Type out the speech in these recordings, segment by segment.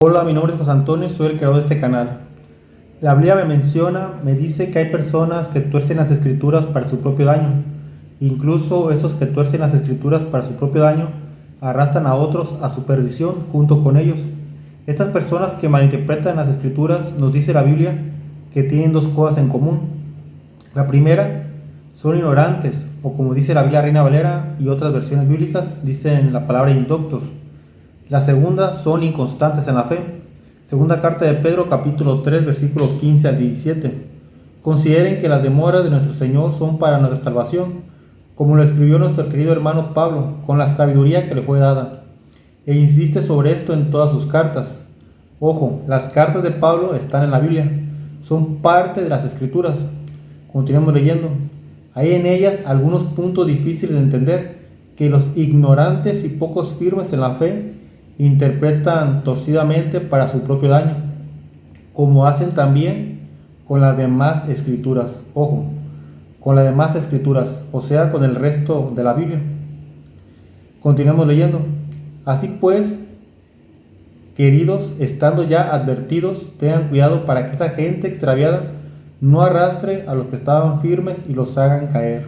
Hola, mi nombre es José Antonio, soy el creador de este canal. La Biblia me dice que hay personas que tuercen las escrituras para su propio daño. Incluso estos que tuercen las escrituras para su propio daño arrastran a otros a su perdición junto con ellos. Estas personas que malinterpretan las escrituras, nos dice la Biblia, que tienen dos cosas en común. La primera, son ignorantes, o como dice la Biblia Reina Valera y otras versiones bíblicas, dicen la palabra indoctos. La segunda, son inconstantes en la fe. Segunda carta de Pedro, capítulo 3, versículo 15 al 17. Consideren que las demoras de nuestro Señor son para nuestra salvación, como lo escribió nuestro querido hermano Pablo, con la sabiduría que le fue dada. E insiste sobre esto en todas sus cartas. Ojo, las cartas de Pablo están en la Biblia, son parte de las Escrituras. Continuemos leyendo. Hay en ellas algunos puntos difíciles de entender, que los ignorantes y pocos firmes en la fe interpretan torcidamente para su propio daño, como hacen también con las demás escrituras. Ojo, con las demás escrituras, o sea, con el resto de la Biblia. Continuamos leyendo. Así pues, queridos, estando ya advertidos, tengan cuidado para que esa gente extraviada no arrastre a los que estaban firmes y los hagan caer.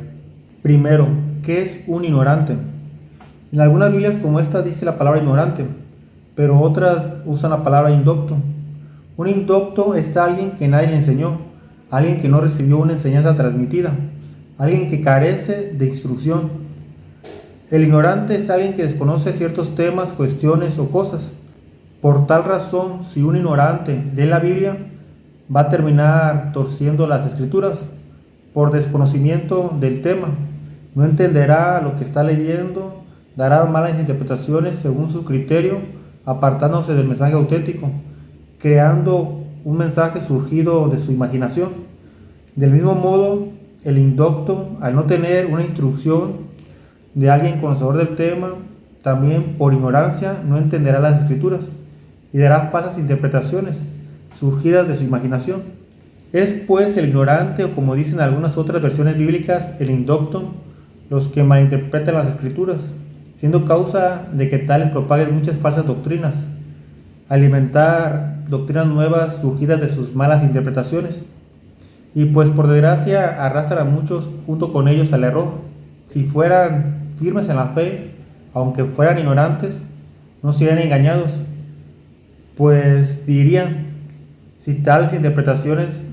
Primero, ¿qué es un ignorante? En algunas Biblias como esta dice la palabra ignorante, pero otras usan la palabra indocto. Un indocto es alguien que nadie le enseñó, alguien que no recibió una enseñanza transmitida, alguien que carece de instrucción. El ignorante es alguien que desconoce ciertos temas, cuestiones o cosas. Por tal razón, si un ignorante lee la Biblia, va a terminar torciendo las escrituras por desconocimiento del tema. No entenderá lo que está leyendo, dará malas interpretaciones según su criterio, apartándose del mensaje auténtico, creando un mensaje surgido de su imaginación. Del mismo modo, el indocto, al no tener una instrucción de alguien conocedor del tema, también por ignorancia no entenderá las escrituras y dará falsas interpretaciones surgidas de su imaginación. Es pues el ignorante, o como dicen algunas otras versiones bíblicas, el indocto, los que malinterpretan las escrituras, siendo causa de que tales propaguen muchas falsas doctrinas, alimentar doctrinas nuevas surgidas de sus malas interpretaciones, y pues por desgracia arrastran a muchos junto con ellos al error. Si fueran firmes en la fe, aunque fueran ignorantes, no serían engañados, pues dirían, si tales interpretaciones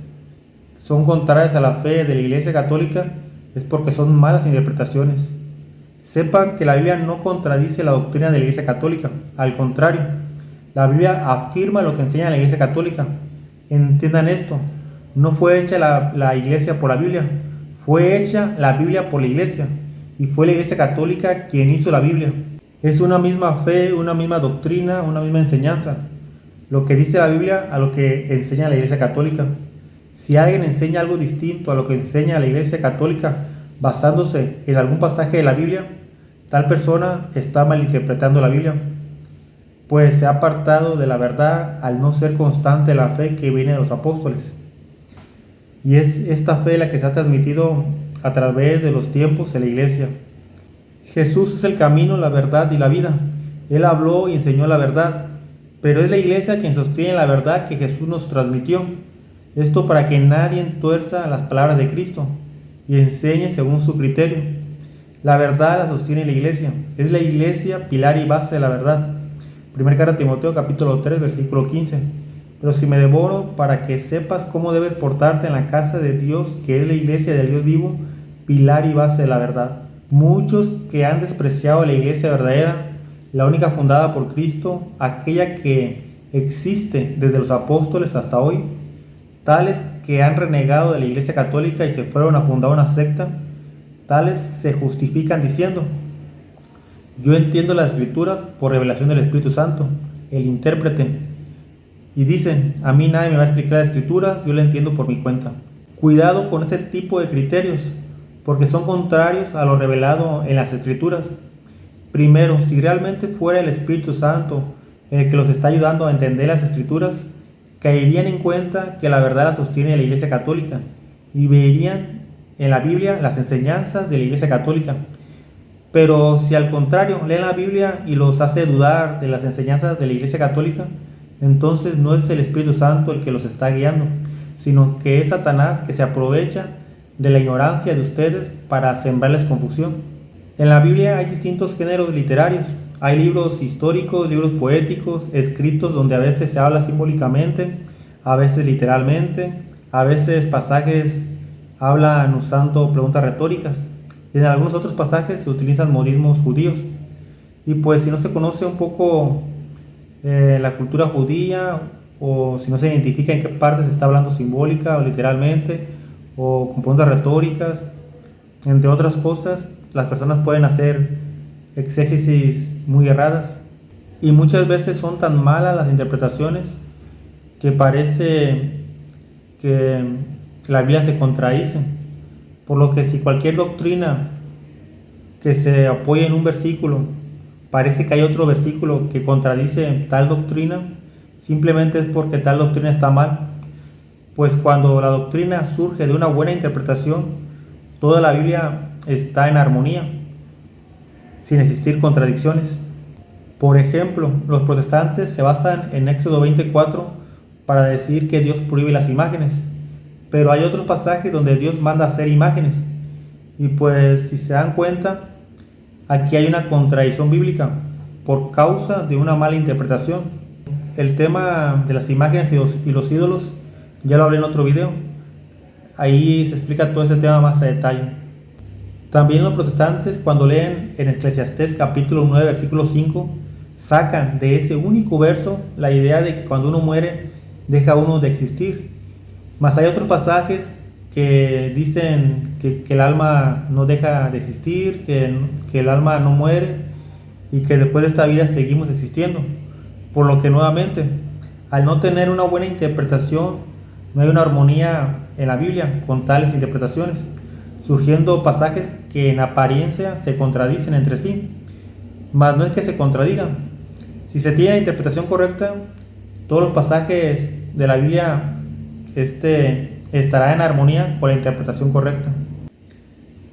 son contrarias a la fe de la Iglesia Católica, es porque son malas interpretaciones. Sepan que la Biblia no contradice la doctrina de la Iglesia Católica, al contrario, la Biblia afirma lo que enseña la Iglesia Católica. Entiendan esto, no fue hecha la Iglesia por la Biblia, fue hecha la Biblia por la Iglesia, y fue la Iglesia Católica quien hizo la Biblia. Es una misma fe, una misma doctrina, una misma enseñanza, lo que dice la Biblia a lo que enseña la Iglesia Católica. Si alguien enseña algo distinto a lo que enseña la Iglesia Católica, basándose en algún pasaje de la Biblia, tal persona está malinterpretando la Biblia, pues se ha apartado de la verdad al no ser constante en la fe que viene de los apóstoles. Y es esta fe la que se ha transmitido a través de los tiempos en la iglesia. Jesús es el camino, la verdad y la vida. Él habló y enseñó la verdad, pero es la iglesia quien sostiene la verdad que Jesús nos transmitió. Esto para que nadie tuerza las palabras de Cristo y enseñe según su criterio. La verdad la sostiene la iglesia. Es la iglesia pilar y base de la verdad. Primera carta de Timoteo, capítulo 3, versículo 15. Pero si me devoro para que sepas cómo debes portarte en la casa de Dios, que es la iglesia del Dios vivo, pilar y base de la verdad. Muchos que han despreciado la iglesia verdadera, la única fundada por Cristo, aquella que existe desde los apóstoles hasta hoy, tales que han renegado de la iglesia católica y se fueron a fundar una secta, tales se justifican diciendo: yo entiendo las escrituras por revelación del Espíritu Santo, el intérprete. Y dicen, a mí nadie me va a explicar las escrituras, yo la entiendo por mi cuenta. Cuidado con ese tipo de criterios, porque son contrarios a lo revelado en las escrituras. Primero, si realmente fuera el Espíritu Santo el que los está ayudando a entender las escrituras, caerían en cuenta que la verdad la sostiene la Iglesia Católica y verían en la Biblia las enseñanzas de la Iglesia Católica. Pero si al contrario leen la Biblia y los hace dudar de las enseñanzas de la Iglesia Católica, entonces no es el Espíritu Santo el que los está guiando, sino que es Satanás que se aprovecha de la ignorancia de ustedes para sembrarles confusión. En la Biblia hay distintos géneros literarios. Hay libros históricos, libros poéticos, escritos donde a veces se habla simbólicamente, a veces literalmente, a veces pasajes hablan usando preguntas retóricas. Y en algunos otros pasajes se utilizan modismos judíos. Y pues si no se conoce un poco la cultura judía, o si no se identifica en qué parte se está hablando simbólica o literalmente, o con preguntas retóricas, entre otras cosas, las personas pueden hacer exégesis muy erradas. Y muchas veces son tan malas las interpretaciones que parece que la Biblia se contradice. Por lo que si cualquier doctrina que se apoye en un versículo parece que hay otro versículo que contradice tal doctrina, simplemente es porque tal doctrina está mal. Pues cuando la doctrina surge de una buena interpretación, toda la Biblia está en armonía, sin existir contradicciones. Por ejemplo, los protestantes se basan en Éxodo 24 para decir que Dios prohíbe las imágenes, pero hay otros pasajes donde Dios manda hacer imágenes. Y pues si se dan cuenta, aquí hay una contradicción bíblica por causa de una mala interpretación. El tema de las imágenes y los ídolos ya lo hablé en otro video. Ahí se explica todo este tema más a detalle. También los protestantes, cuando leen en Eclesiastés capítulo 9 versículo 5, sacan de ese único verso la idea de que cuando uno muere deja uno de existir. Mas hay otros pasajes que dicen que el alma no deja de existir, que el alma no muere y que después de esta vida seguimos existiendo. Por lo que nuevamente, al no tener una buena interpretación, no hay una armonía en la Biblia con tales interpretaciones, surgiendo pasajes que en apariencia se contradicen entre sí. Mas no es que se contradigan. Si se tiene la interpretación correcta, todos los pasajes de la Biblia estará en armonía con la interpretación correcta.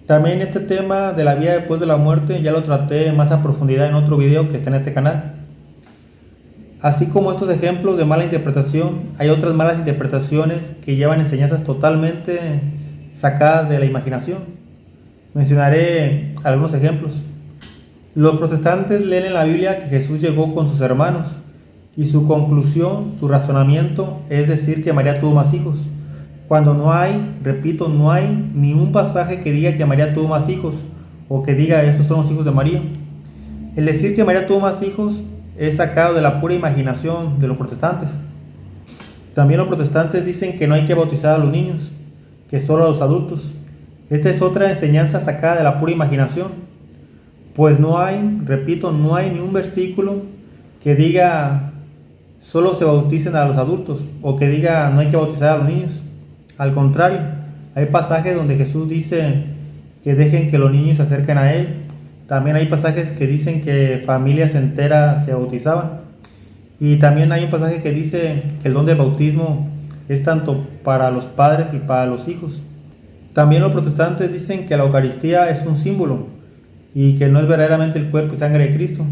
También este tema de la vida después de la muerte ya lo traté más a profundidad en otro video que está en este canal. Así como estos ejemplos de mala interpretación, hay otras malas interpretaciones que llevan enseñanzas totalmente sacadas de la imaginación. Mencionaré algunos ejemplos. Los protestantes leen en la Biblia que Jesús llegó con sus hermanos y su conclusión, su razonamiento es decir que María tuvo más hijos, cuando no hay, repito, no hay ni un pasaje que diga que María tuvo más hijos o que diga estos son los hijos de María. El decir que María tuvo más hijos es sacado de la pura imaginación de los protestantes. También los protestantes dicen que no hay que bautizar a los niños, que solo a los adultos. Esta es otra enseñanza sacada de la pura imaginación, pues no hay, repito, no hay ni un versículo que diga solo se bauticen a los adultos o que diga no hay que bautizar a los niños. Al contrario, hay pasajes donde Jesús dice que dejen que los niños se acerquen a Él. También hay pasajes que dicen que familias enteras se bautizaban. Y también hay un pasaje que dice que el don del bautismo es tanto para los padres y para los hijos. También los protestantes dicen que la Eucaristía es un símbolo y que no es verdaderamente el cuerpo y sangre de Cristo.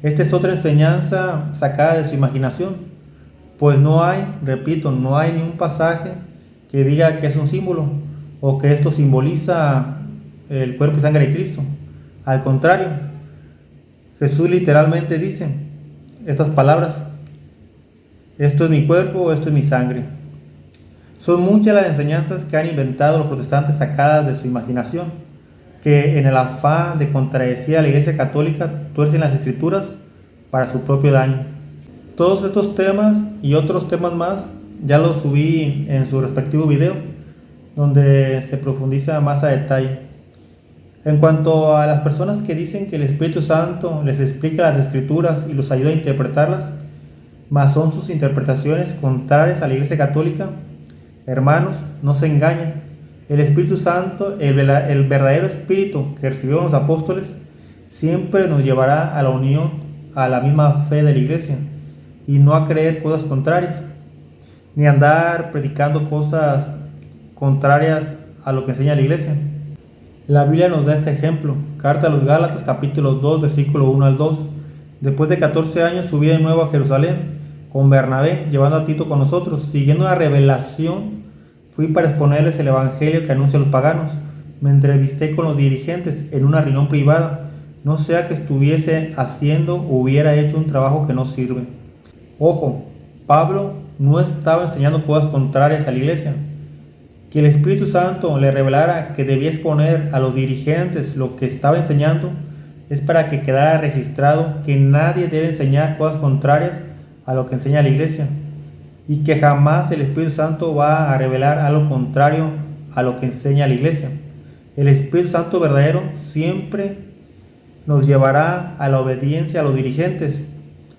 Esta es otra enseñanza sacada de su imaginación, pues no hay, repito, no hay ni un pasaje que diga que es un símbolo o que esto simboliza el cuerpo y sangre de Cristo. Al contrario, Jesús literalmente dice estas palabras: esto es mi cuerpo, esto es mi sangre. Son muchas las enseñanzas que han inventado los protestantes sacadas de su imaginación, que en el afán de contradecir a la Iglesia Católica tuercen las Escrituras para su propio daño. Todos estos temas y otros temas más ya los subí en su respectivo video, donde se profundiza más a detalle. En cuanto a las personas que dicen que el Espíritu Santo les explica las Escrituras y los ayuda a interpretarlas, mas son sus interpretaciones contrarias a la Iglesia Católica, hermanos, no se engañen. El Espíritu Santo, el verdadero Espíritu que recibieron los apóstoles, siempre nos llevará a la unión, a la misma fe de la Iglesia, y no a creer cosas contrarias, ni andar predicando cosas contrarias a lo que enseña la Iglesia. La Biblia nos da este ejemplo. Carta a los Gálatas capítulo 2 versículo 1 al 2. Después de 14 años subí de nuevo a Jerusalén, con Bernabé, llevando a Tito con nosotros. Siguiendo la revelación, fui para exponerles el evangelio que anuncia a los paganos. Me entrevisté con los dirigentes en una reunión privada, no sea que estuviese haciendo o hubiera hecho un trabajo que no sirve. Ojo, Pablo no estaba enseñando cosas contrarias a la iglesia. Que el Espíritu Santo le revelara que debía exponer a los dirigentes lo que estaba enseñando es para que quedara registrado que nadie debe enseñar cosas contrarias a lo que enseña la iglesia y que jamás el Espíritu Santo va a revelar algo contrario a lo que enseña la iglesia. El Espíritu Santo verdadero siempre nos llevará a la obediencia a los dirigentes.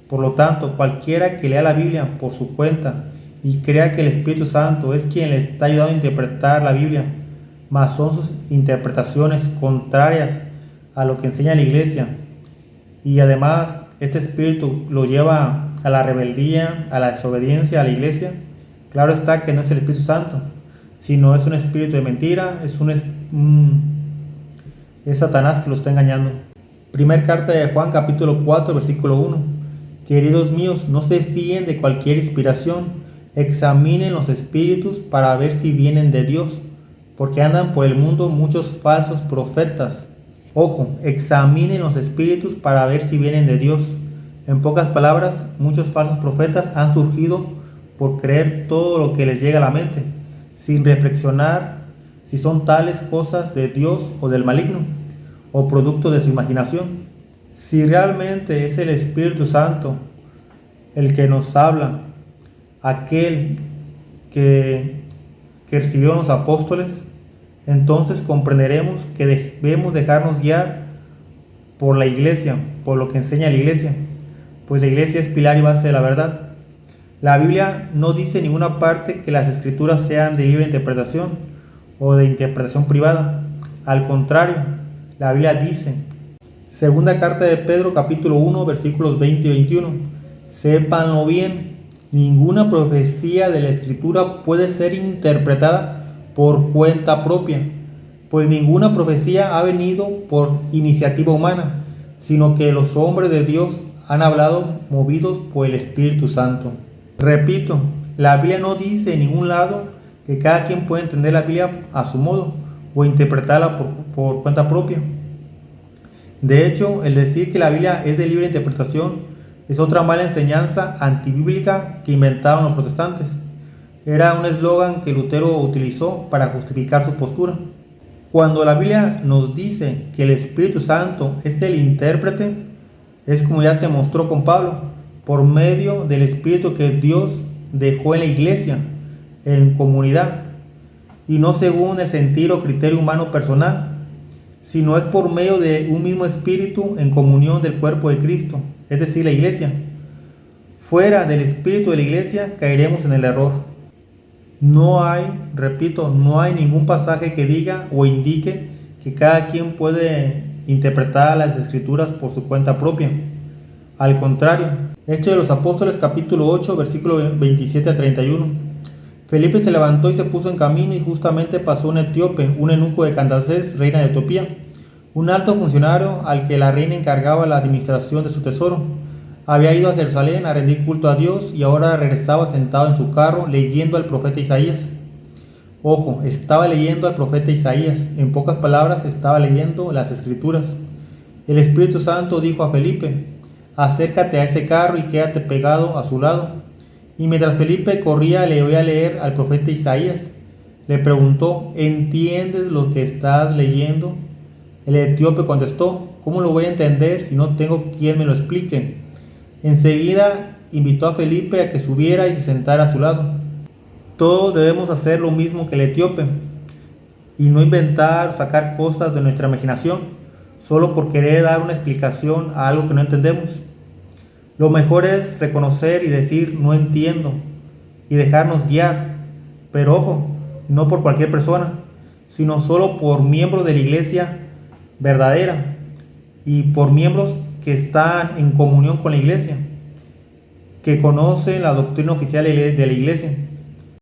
Por lo tanto, cualquiera que lea la Biblia por su cuenta y crea que el Espíritu Santo es quien le está ayudando a interpretar la Biblia, mas son sus interpretaciones contrarias a lo que enseña la iglesia, y además este espíritu lo lleva a la rebeldía, a la desobediencia a la iglesia, claro está que no es el Espíritu Santo, sino es un espíritu de mentira, es Satanás que lo está engañando. Primer carta de Juan, capítulo 4, versículo 1. Queridos míos, no se fíen de cualquier inspiración, examinen los espíritus para ver si vienen de Dios, porque andan por el mundo muchos falsos profetas. Ojo, examinen los espíritus para ver si vienen de Dios. En pocas palabras, muchos falsos profetas han surgido por creer todo lo que les llega a la mente, sin reflexionar si son tales cosas de Dios o del maligno, o producto de su imaginación. Si realmente es el Espíritu Santo el que nos habla, aquel que recibió a los apóstoles, entonces comprenderemos que debemos dejarnos guiar por la iglesia, por lo que enseña la iglesia, pues la iglesia es pilar y base de la verdad. La Biblia no dice en ninguna parte que las escrituras sean de libre interpretación o de interpretación privada. Al contrario, la Biblia dice, segunda carta de Pedro capítulo 1 versículos 20 y 21, sépanlo bien, ninguna profecía de la escritura puede ser interpretada por cuenta propia, pues ninguna profecía ha venido por iniciativa humana, sino que los hombres de Dios han hablado movidos por el Espíritu Santo. Repito, la Biblia no dice en ningún lado que cada quien puede entender la Biblia a su modo o interpretarla por cuenta propia. De hecho, el decir que la Biblia es de libre interpretación es otra mala enseñanza antibíblica que inventaron los protestantes. Era un eslogan que Lutero utilizó para justificar su postura. Cuando la Biblia nos dice que el Espíritu Santo es el intérprete, es como ya se mostró con Pablo, por medio del Espíritu que Dios dejó en la iglesia, en comunidad, y no según el sentir o criterio humano personal, sino es por medio de un mismo Espíritu en comunión del cuerpo de Cristo, es decir, la iglesia. Fuera del Espíritu de la iglesia caeremos en el error. No hay ningún pasaje que diga o indique que cada quien puede interpretar las escrituras por su cuenta propia. Al contrario, Hechos de los Apóstoles capítulo 8 versículo 27 a 31. Felipe se levantó y se puso en camino, y justamente pasó un etíope, un eunuco de Candace, reina de Etiopía, un alto funcionario al que la reina encargaba la administración de su tesoro. Había ido a Jerusalén a rendir culto a Dios y ahora regresaba sentado en su carro leyendo al profeta Isaías. Ojo, estaba leyendo al profeta Isaías, en pocas palabras estaba leyendo las escrituras. El Espíritu Santo dijo a Felipe, acércate a ese carro y quédate pegado a su lado. Y mientras Felipe corría le oía leer al profeta Isaías. Le preguntó, ¿entiendes lo que estás leyendo? El etíope contestó, ¿cómo lo voy a entender si no tengo quien me lo explique? Enseguida invitó a Felipe a que subiera y se sentara a su lado. Todos debemos hacer lo mismo que el etíope y no inventar o sacar cosas de nuestra imaginación solo por querer dar una explicación a algo que no entendemos. Lo mejor es reconocer y decir no entiendo y dejarnos guiar, pero ojo, no por cualquier persona, sino solo por miembros de la iglesia verdadera y por miembros que están en comunión con la iglesia, que conocen la doctrina oficial de la iglesia.